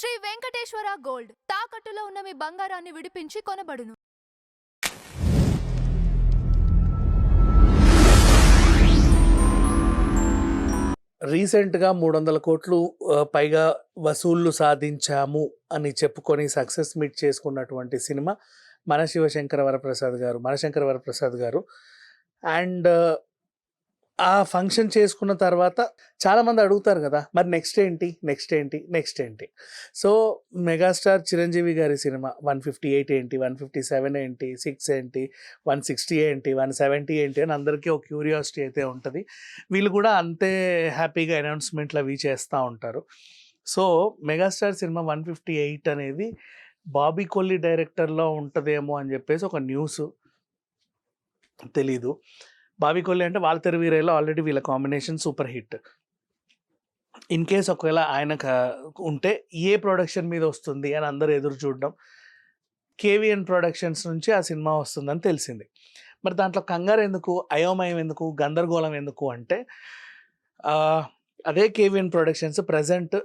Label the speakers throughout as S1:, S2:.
S1: Shri Venkateswara gold తాకట్టులో ఉన్న మీ బంగారాన్ని విడిపించి కొనబడును.
S2: రీసెంట్‌గా 300 కోట్లు పైగా వసూళ్లు సాధించాము అని చెప్పుకొని సక్సెస్ మీట్ చేసుకున్నటువంటి సినిమా మనశంకర వరప్రసాద్ గారు. అండ్ ఆ ఫంక్షన్ చేసుకున్న తర్వాత చాలామంది అడుగుతారు కదా! మరి నెక్స్ట్ ఏంటి? సో, మెగాస్టార్ చిరంజీవి గారి సినిమా 158 ఏంటి? 157 ఏంటి? 6 ఏంటి? 160 ఏంటి? 170 ఏంటి? అని అందరికీ ఒక క్యూరియాసిటీ అయితే ఉంటది. వీళ్ళు కూడా అంతే హ్యాపీగా అనౌన్స్‌మెంట్లు అవి చేస్తా ఉంటారు. సో, మెగాస్టార్ సినిమా 158 అనేది బాబీ కొల్లి డైరెక్టర్‌లో ఉంటదేమో అని చెప్పేసి ఒక న్యూసు. తెలీదు. బాబీ కొల్లి అంటే 'వాల్తెరు వీరయ్యలో' ఆల్రెడీ వీళ్ళ combination super hit. In case ఒకవేళ ఆయనకు ఉంటే ఏ ప్రొడక్షన్ మీద వస్తుంది అని అందరూ ఎదురు చూడడం. కేవీఎన్ ప్రొడక్షన్స్ నుంచి ఆ సినిమా వస్తుందని తెలిసింది. మరి దాంట్లో కంగారు ఎందుకు, అయోమయం ఎందుకు, గందరగోళం ఎందుకు అంటే అదే కేవీఎన్ ప్రొడక్షన్స్ ప్రెజెంట్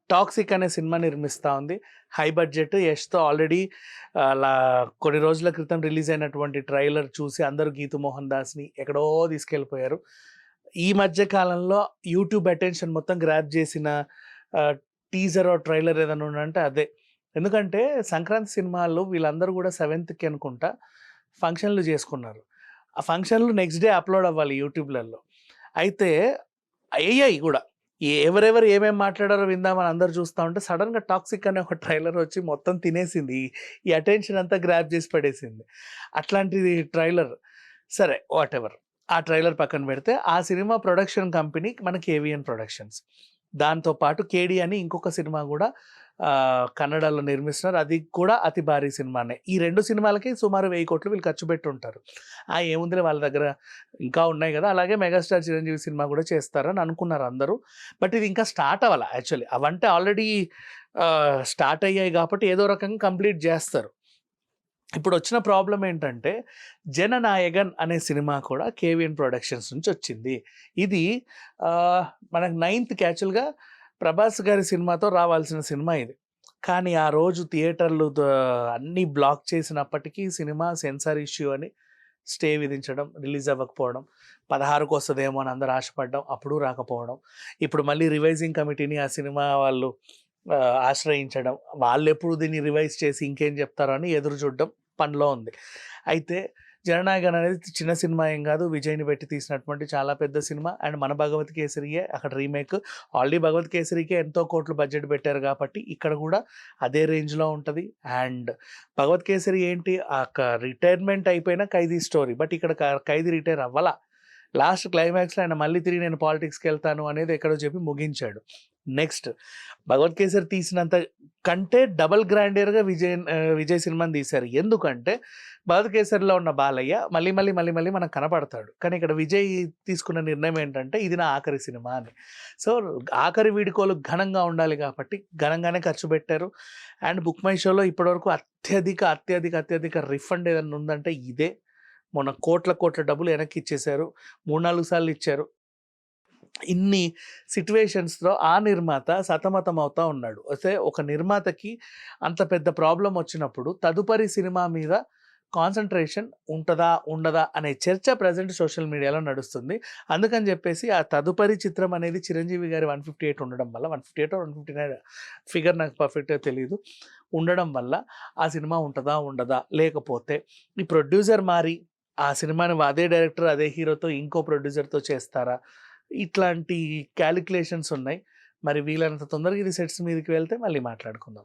S2: 'టాక్సిక్' అనే సినిమా నిర్మిస్తూ ఉంది. హై బడ్జెట్ యష్‌తో ఆల్రెడీ కొన్ని రోజుల క్రితం రిలీజ్ అయినటువంటి ట్రైలర్ చూసి అందరూ గీతూ మోహన్ దాస్‌ని ఎక్కడో తీసుకెళ్ళిపోయారు. ఈ మధ్య కాలంలో యూట్యూబ్ అటెన్షన్ మొత్తం గ్రాబ్ చేసిన టీజర్ ట్రైలర్ ఏదైనా ఉందంటే అదే. ఎందుకంటే సంక్రాంతి సినిమాల్లో వీళ్ళందరూ కూడా 7థ్‌కి అనుకుంటా ఫంక్షన్లు చేసుకున్నారు. ఆ ఫంక్షన్లు నెక్స్ట్ డే అప్లోడ్ అవ్వాలి యూట్యూబ్‌లలో. అయితే అయ్యాయి కూడా. ఎవరెవరు ఏమేమి మాట్లాడారో విందామని అందరూ చూస్తూ ఉంటే సడన్గా 'టాక్సిక్' అనే ఒక ట్రైలర్ వచ్చి మొత్తం తినేసింది. ఈ అటెన్షన్ అంతా గ్రాబ్ చేసి పడేసింది. అట్లాంటిది ట్రైలర్. సరే వాటెవర్. ఆ ట్రైలర్ పక్కన పెడితే ఆ సినిమా ప్రొడక్షన్ కంపెనీ మన కేవీఎన్ ప్రొడక్షన్స్. దాంతో పాటు 'కేడీ' అని ఇంకొక సినిమా కూడా కన్నడలో నిర్మిస్తున్నారు. అది కూడా అతి భారీ సినిమానే. ఈ 2 సినిమాలకి సుమారు 1000 కోట్లు వీళ్ళు ఖర్చు పెట్టుంటారు. ఏముందిలే వాళ్ళ దగ్గర ఇంకా ఉన్నాయి కదా! అలాగే మెగాస్టార్ చిరంజీవి సినిమా కూడా చేస్తారని అనుకున్నారు అందరూ. బట్ ఇది ఇంకా స్టార్ట్ అవ్వాల యాక్చువల్లీ. అవంటే ఆల్రెడీ స్టార్ట్ అయ్యాయి కాబట్టి ఏదో రకంగా కంప్లీట్ చేస్తారు. ఇప్పుడు వచ్చిన ప్రాబ్లం ఏంటంటే 'జననాయగన్' అనే సినిమా కూడా కేవీఎన్ ప్రొడక్షన్స్ నుంచి వచ్చింది. ఇది మనకు 9థ్‌కి యాక్చువల్‌గా ప్రభాస్ గారి సినిమాతో రావాల్సిన సినిమా ఇది. కానీ ఆ రోజు థియేటర్లు అన్నీ బ్లాక్ చేసినప్పటికీ సినిమా సెన్సార్ ఇష్యూ అని స్టే విధించడం, రిలీజ్ అవ్వకపోవడం, 16కి వస్తదేమో అని అందరూ ఆశపడ్డం, అప్పుడు రాకపోవడం. ఇప్పుడు మళ్ళీ రివైజింగ్ కమిటీని ఆ సినిమా వాళ్ళు ఆశ్రయించడం, వాళ్ళెప్పుడు దీన్ని రివైజ్ చేసి ఇంకేం చెప్తారో అని ఎదురు చూడడం పనిలో ఉంది. అయితే 'జననాయగన్' అనేది చిన్న సినిమా ఏం కాదు. విజయ్‌ని పెట్టి తీసినటువంటి చాలా పెద్ద సినిమా. అండ్ మన 'భగవత్ కేసరియే' అక్కడ రీమేక్. ఆల్రెడీ 'భగవత్ కేసరి'కే ఎంతో కోట్లు బడ్జెట్ పెట్టారు కాబట్టి ఇక్కడ కూడా అదే రేంజ్‌లో ఉంటది. అండ్ 'భగవత్ కేసరి' ఏంటి రిటైర్మెంట్ అయిపోయిన ఖైదీ స్టోరీ. బట్ ఇక్కడ ఖైదీ రిటైర్ అవ్వలా. లాస్ట్ క్లైమాక్స్‌లో ఆయన మళ్ళీ తిరిగి నేను పాలిటిక్స్‌కి వెళ్తాను అనేది ఎక్కడో చెప్పి ముగించాడు. నెక్స్ట్ 'భగవత్ కేసరి' తీసినంత కంటే డబుల్ గ్రాండియర్‌గా విజయ్ సినిమాని తీశారు. ఎందుకంటే 'భగవత్ కేసరి'లో ఉన్న బాలయ్య మళ్ళీ మనకు కనపడతాడు. కానీ ఇక్కడ విజయ్ తీసుకున్న నిర్ణయం ఏంటంటే ఇది నా ఆఖరి సినిమా అని. సో, ఆఖరి వీడుకోలు ఘనంగా ఉండాలి కాబట్టి ఘనంగానే ఖర్చు పెట్టారు. అండ్ బుక్ మై షోలో ఇప్పటివరకు అత్యధిక రిఫండ్ ఏదన్నా ఉందంటే ఇదే. మొన్న కోట్ల డబ్బులు వెనక్కి ఇచ్చేశారు. 3, 4 సార్లు ఇచ్చారు. ఇన్ని సిట్యుయేషన్స్‌లో ఆ నిర్మాత సతమతం అవుతా ఉన్నాడు. అయితే ఒక నిర్మాతకి అంత పెద్ద ప్రాబ్లమ్ వచ్చినప్పుడు తదుపరి సినిమా మీద కాన్సంట్రేషన్ ఉంటదా? ఉండదా? అనే చర్చ ప్రెజెంట్ సోషల్ మీడియాలో నడుస్తుంది. అందుకని చెప్పేసి ఆ తదుపరి చిత్రం అనేది చిరంజీవి గారి 158 ఉండడం వల్ల 158 159 ఫిగర్ నాకు పర్ఫెక్ట్‌గా తెలీదు. ఉండడం వల్ల ఆ సినిమా ఉంటదా? ఉండదా? లేకపోతే ఈ ప్రొడ్యూసర్ మారి ఆ సినిమాని అదే డైరెక్టర్, అదే హీరోతో ఇంకో ప్రొడ్యూసర్‌తో చేస్తారా? ఇట్లాంటి కాలిక్యులేషన్స్ ఉన్నాయి. మరి వీలైనంత తొందరగా ఇది సెట్స్ మీదకి వెళ్తే మళ్ళీ మాట్లాడుకుందాం.